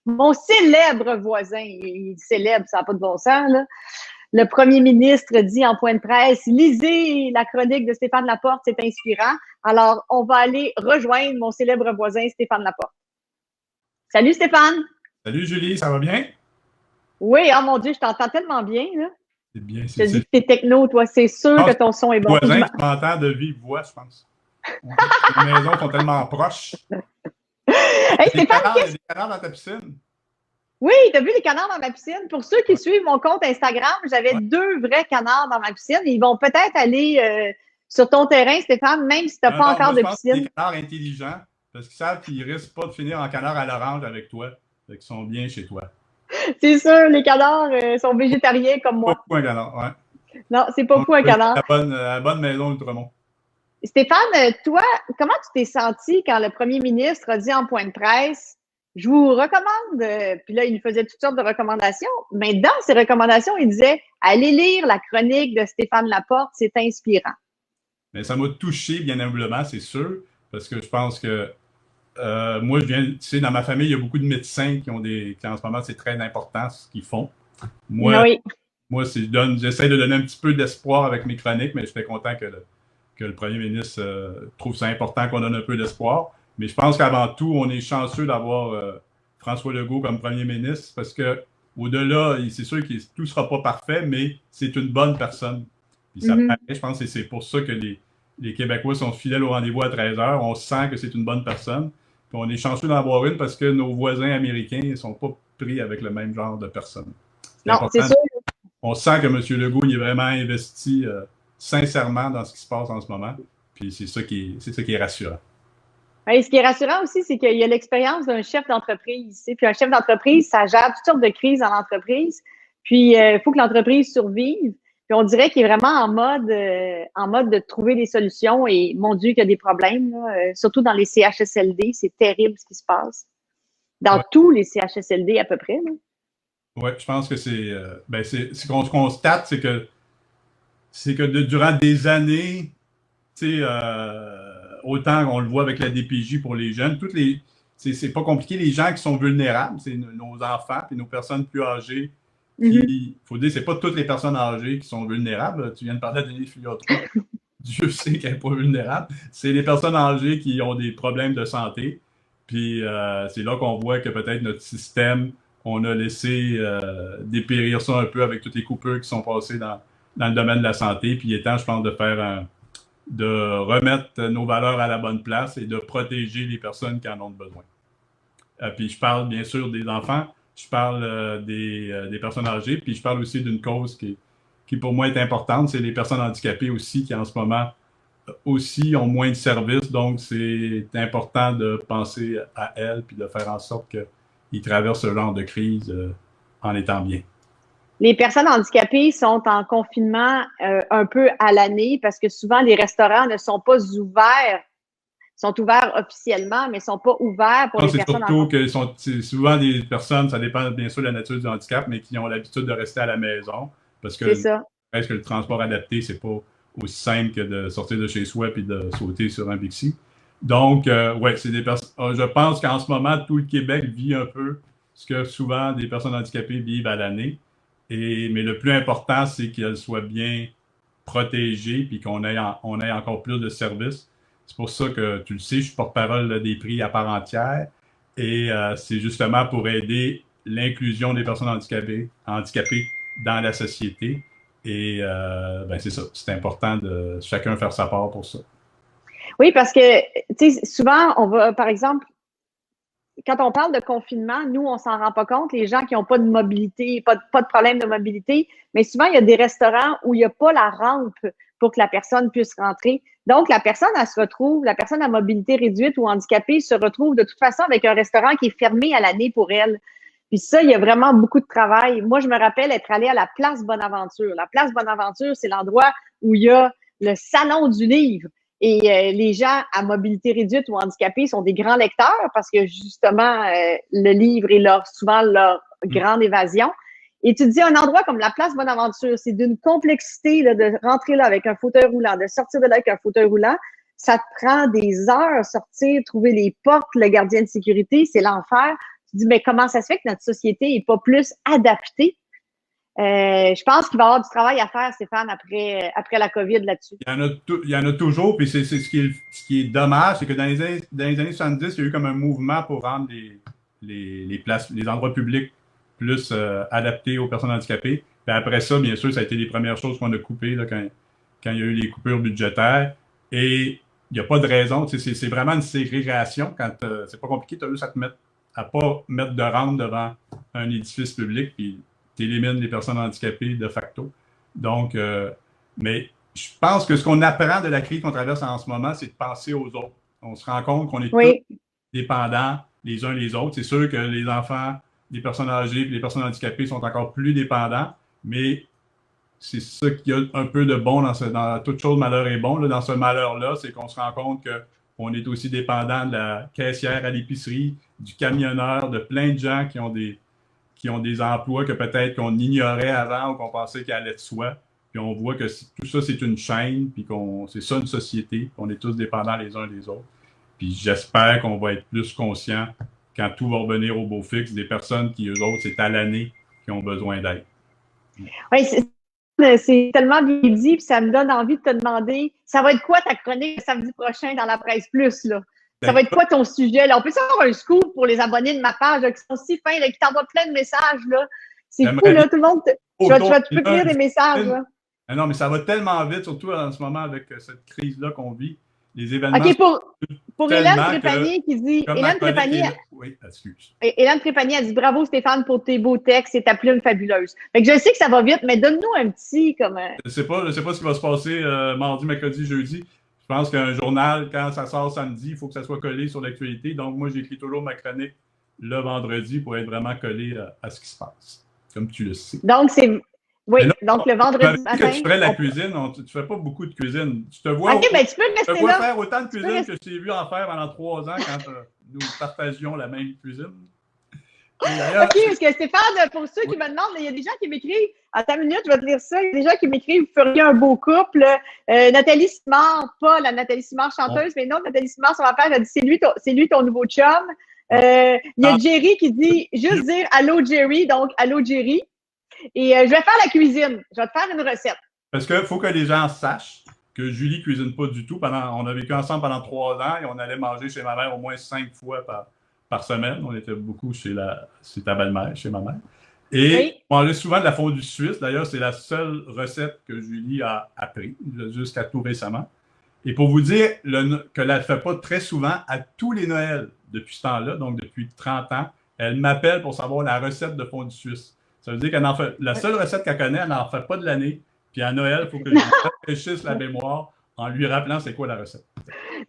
Mon célèbre voisin, il est célèbre, ça n'a pas de bon sens, là. Le premier ministre dit en point de presse, lisez la chronique de Stéphane Laporte, c'est inspirant. Alors, on va aller rejoindre mon célèbre voisin Stéphane Laporte. Salut Stéphane! Salut Julie, ça va bien? Oui, oh mon Dieu, je t'entends tellement bien, là. C'est bien, Je te dis que t'es techno, toi, c'est sûr que ton son est bon. Voisin qui m'entend de vive voix, je pense. Les maisons sont tellement proches. Hey, Stéphane, il y a des canards dans ta piscine? Oui, tu as vu les canards dans ma piscine? Pour ceux qui suivent mon compte Instagram, j'avais 2 vrais canards dans ma piscine. Ils vont peut-être aller sur ton terrain, Stéphane, même si tu n'as pas encore moi, je de pense que c'est piscine. des canards intelligents parce qu'ils savent qu'ils risquent pas de finir en canard à l'orange avec toi. Fait qu'ils sont bien chez toi. C'est sûr, les canards sont végétariens comme Pas moi. beaucoup un canard, ouais. Non, c'est pas fou un canard. La bonne maison Outremont. Stéphane, toi, comment tu t'es senti quand le premier ministre a dit en point de presse, je vous recommande, puis là, il nous faisait toutes sortes de recommandations, mais dans ces recommandations, il disait, allez lire la chronique de Stéphane Laporte, c'est inspirant. Mais ça m'a touché, bien humblement, c'est sûr, parce que je pense que moi, je viens, tu sais, dans ma famille, il y a beaucoup de médecins qui en ce moment, c'est très important ce qu'ils font. Moi, Oui. moi j'essaie de donner un petit peu d'espoir avec mes chroniques, mais j'étais content que le premier ministre trouve ça important qu'on donne un peu d'espoir. Mais je pense qu'avant tout, on est chanceux d'avoir François Legault comme premier ministre parce que au-delà, c'est sûr que tout ne sera pas parfait, mais c'est une bonne personne. Puis ça paraît, je pense que c'est pour ça que les Québécois sont fidèles au rendez-vous à 13 heures. On sent que c'est une bonne personne. Puis on est chanceux d'en avoir une parce que nos voisins américains ne sont pas pris avec le même genre de personne. Non, c'est sûr. On sent que M. Legault il est vraiment investi sincèrement dans ce qui se passe en ce moment. Puis c'est ça qui est rassurant. Et ce qui est rassurant aussi, c'est qu'il y a l'expérience d'un chef d'entreprise. Puis un chef d'entreprise, ça gère toutes sortes de crises dans l'entreprise. Puis il faut que l'entreprise survive. Puis on dirait qu'il est vraiment en mode de trouver des solutions. Et mon Dieu, qu'il y a des problèmes, là, surtout dans les CHSLD. C'est terrible ce qui se passe. Dans tous les CHSLD à peu près. Oui, je pense que ce qu'on constate, c'est que durant des années, tu sais, autant qu'on le voit avec la DPJ pour les jeunes, c'est pas compliqué. Les gens qui sont vulnérables, c'est nos enfants et nos personnes plus âgées. Il faut dire, c'est pas toutes les personnes âgées qui sont vulnérables. Tu viens de parler de Denis Filiotro. Dieu sait qu'elle n'est pas vulnérable. C'est les personnes âgées qui ont des problèmes de santé. Puis c'est là qu'on voit que peut-être notre système, on a laissé dépérir ça un peu avec toutes les coupures qui sont passées dans le domaine de la santé. Puis il est temps, je pense, de remettre nos valeurs à la bonne place et de protéger les personnes qui en ont besoin. Puis je parle bien sûr des enfants, je parle des personnes âgées, puis je parle aussi d'une cause qui pour moi est importante, c'est les personnes handicapées aussi qui en ce moment aussi ont moins de services, donc c'est important de penser à elles puis de faire en sorte qu'ils traversent ce genre de crise en étant bien. Les personnes handicapées sont en confinement un peu à l'année parce que souvent les restaurants ne sont pas ouverts. Sont ouverts officiellement, mais ne sont pas ouverts pour les personnes handicapées. C'est souvent des personnes, ça dépend bien sûr de la nature du handicap, mais qui ont l'habitude de rester à la maison parce que presque le transport adapté, c'est pas aussi simple que de sortir de chez soi et de sauter sur un Bixi. Donc, c'est des personnes. Je pense qu'en ce moment, tout le Québec vit un peu ce que souvent des personnes handicapées vivent à l'année. Mais le plus important, c'est qu'elles soient bien protégées et qu'on ait encore plus de services. C'est pour ça que, tu le sais, je suis porte-parole des prix à part entière. Et c'est justement pour aider l'inclusion des personnes handicapées dans la société. Et c'est ça, c'est important de chacun faire sa part pour ça. Oui, parce que, tu sais, souvent, on va, par exemple, quand on parle de confinement, nous, on s'en rend pas compte, les gens qui n'ont pas de mobilité, pas de problème de mobilité, mais souvent, il y a des restaurants où il n'y a pas la rampe pour que la personne puisse rentrer. Donc, la personne à mobilité réduite ou handicapée se retrouve de toute façon avec un restaurant qui est fermé à l'année pour elle. Puis ça, il y a vraiment beaucoup de travail. Moi, je me rappelle être allée à la Place Bonaventure. La Place Bonaventure, c'est l'endroit où il y a le salon du livre. Et les gens à mobilité réduite ou handicapés sont des grands lecteurs parce que justement, le livre est souvent leur grande évasion. Et tu te dis, un endroit comme la Place Bonaventure, c'est d'une complexité là, de rentrer là avec un fauteuil roulant, de sortir de là avec un fauteuil roulant. Ça te prend des heures sortir, trouver les portes, le gardien de sécurité, c'est l'enfer. Tu dis, mais comment ça se fait que notre société n'est pas plus adaptée? Je pense qu'il va y avoir du travail à faire, Stéphane, après la COVID là-dessus. Il y en a toujours, puis c'est ce qui est dommage, c'est que dans les années 70, il y a eu comme un mouvement pour rendre les endroits publics plus adaptés aux personnes handicapées. Puis après ça, bien sûr, ça a été les premières choses qu'on a coupées là, quand il y a eu les coupures budgétaires. Et il n'y a pas de raison. C'est vraiment une ségrégation. Quand c'est pas compliqué, tu as juste à pas mettre de rampe devant un édifice public, puis tu élimines les personnes handicapées de facto. Donc, mais je pense que ce qu'on apprend de la crise qu'on traverse en ce moment, c'est de penser aux autres. On se rend compte qu'on est tous dépendants les uns les autres. C'est sûr que les enfants, les personnes âgées et les personnes handicapées sont encore plus dépendants, mais c'est ça qu'il y a un peu de bon dans toute chose malheur est bon. Là, dans ce malheur-là, c'est qu'on se rend compte qu'on est aussi dépendant de la caissière à l'épicerie, du camionneur, de plein de gens qui ont des emplois que peut-être qu'on ignorait avant ou qu'on pensait qu'ils allaient de soi. Puis on voit que tout ça, c'est une chaîne, puis c'est ça une société, qu'on est tous dépendants les uns des autres. Puis j'espère qu'on va être plus conscients quand tout va revenir au beau fixe, des personnes qui, eux autres, c'est à l'année qui ont besoin d'aide. Oui, c'est tellement bien dit, puis ça me donne envie de te demander, ça va être quoi ta chronique le samedi prochain dans la Presse Plus, là? Ça va être quoi ton sujet, là? On peut savoir un scoop pour les abonnés de ma page, là, qui sont si fins, là, qui t'envoient plein de messages, là. C'est fou, là, tout le monde. Tu peux lire des messages, là. Non, mais ça va tellement vite, surtout en ce moment avec cette crise-là qu'on vit. Les événements. OK, pour Hélène Trépanier qui dit. Hélène Trépanier. Oui, excuse. Hélène Trépanier a dit bravo Stéphane pour tes beaux textes et ta plume fabuleuse. Fait que je sais que ça va vite, mais donne-nous un petit comme. Je sais pas ce qui va se passer mardi, mercredi, jeudi. Je pense qu'un journal, quand ça sort samedi, il faut que ça soit collé sur l'actualité. Donc, moi, j'écris toujours ma chronique le vendredi pour être vraiment collé à ce qui se passe, comme tu le sais. Donc, oui, là, donc le vendredi matin. Que tu ferais la cuisine, tu ne fais pas beaucoup de cuisine. Tu te vois, ben, tu peux rester là. Faire autant de cuisine que je t'ai vu en faire pendant 3 ans quand nous partagions la même cuisine. OK, parce que Stéphane, pour ceux qui me demandent, il y a des gens qui m'écrivent, attends une minute, je vais te lire ça, il y a des gens qui m'écrivent, vous feriez un beau couple. Nathalie Simard, pas la Nathalie Simard chanteuse, mais non, Nathalie Simard, sur ma page, elle dit c'est lui ton nouveau chum. Il y a Jerry qui dit juste dire allô Jerry, donc allô Jerry. Et je vais faire la cuisine. Je vais te faire une recette. Parce qu'il faut que les gens sachent que Julie ne cuisine pas du tout. On a vécu ensemble pendant 3 ans et on allait manger chez ma mère au moins 5 fois par semaine. On était beaucoup chez ta belle-mère, chez ma mère. Et on mangeait souvent de la fondue suisse. D'ailleurs, c'est la seule recette que Julie a appris jusqu'à tout récemment. Et pour vous dire qu'elle ne le fait pas très souvent, à tous les Noëls depuis ce temps-là, donc depuis 30 ans, elle m'appelle pour savoir la recette de fondue suisse. Ça veut dire qu'elle en fait. La seule recette qu'elle connaît, elle n'en fait pas de l'année. Puis à Noël, il faut que je lui rafraîchisse la mémoire en lui rappelant c'est quoi la recette.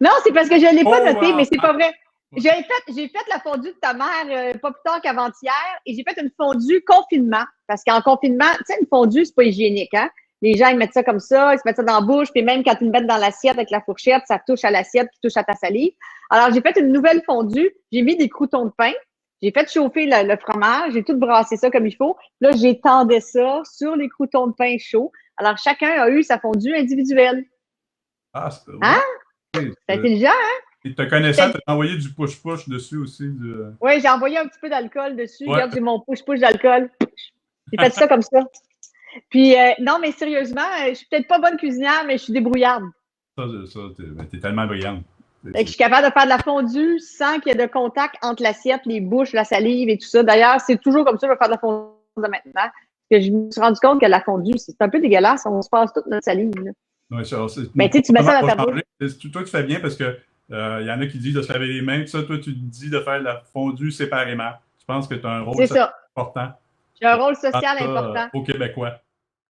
Non, c'est parce que je ne l'ai pas noté, mais c'est pas vrai. J'ai fait la fondue de ta mère pas plus tard qu'avant-hier et j'ai fait une fondue confinement. Parce qu'en confinement, tu sais, une fondue, c'est pas hygiénique, hein? Les gens, ils mettent ça comme ça, ils se mettent ça dans la bouche, puis même quand ils le mettent dans l'assiette avec la fourchette, ça touche à l'assiette, qui touche à ta salive. Alors, j'ai fait une nouvelle fondue. J'ai mis des croûtons de pain. J'ai fait chauffer le fromage, j'ai tout brassé ça comme il faut. Là, j'étendais ça sur les croûtons de pain chauds. Alors, chacun a eu sa fondue individuelle. Ah, c'est hein? C'est intelligent, hein? Et te connaissant, tu as envoyé du push-push dessus aussi. Oui, j'ai envoyé un petit peu d'alcool dessus. Ouais. Regarde, j'ai mon push-push d'alcool. J'ai fait ça comme ça. Puis, non, mais sérieusement, je suis peut-être pas bonne cuisinière, mais je suis débrouillarde. Ça, t'es tellement brillante. Je suis capable de faire de la fondue sans qu'il y ait de contact entre l'assiette, les bouches, la salive et tout ça. D'ailleurs, c'est toujours comme ça que je vais faire de la fondue maintenant. Parce que je me suis rendu compte que la fondue, c'est un peu dégueulasse. On se passe toute notre salive. Oui, mais tu mets ça dans ta bouche. Toi, tu fais bien parce que y en a qui disent de se laver les mains. Ça, toi, tu dis de faire la fondue séparément. Je pense que tu as un rôle important. J'ai un rôle social important. Aux Québécois.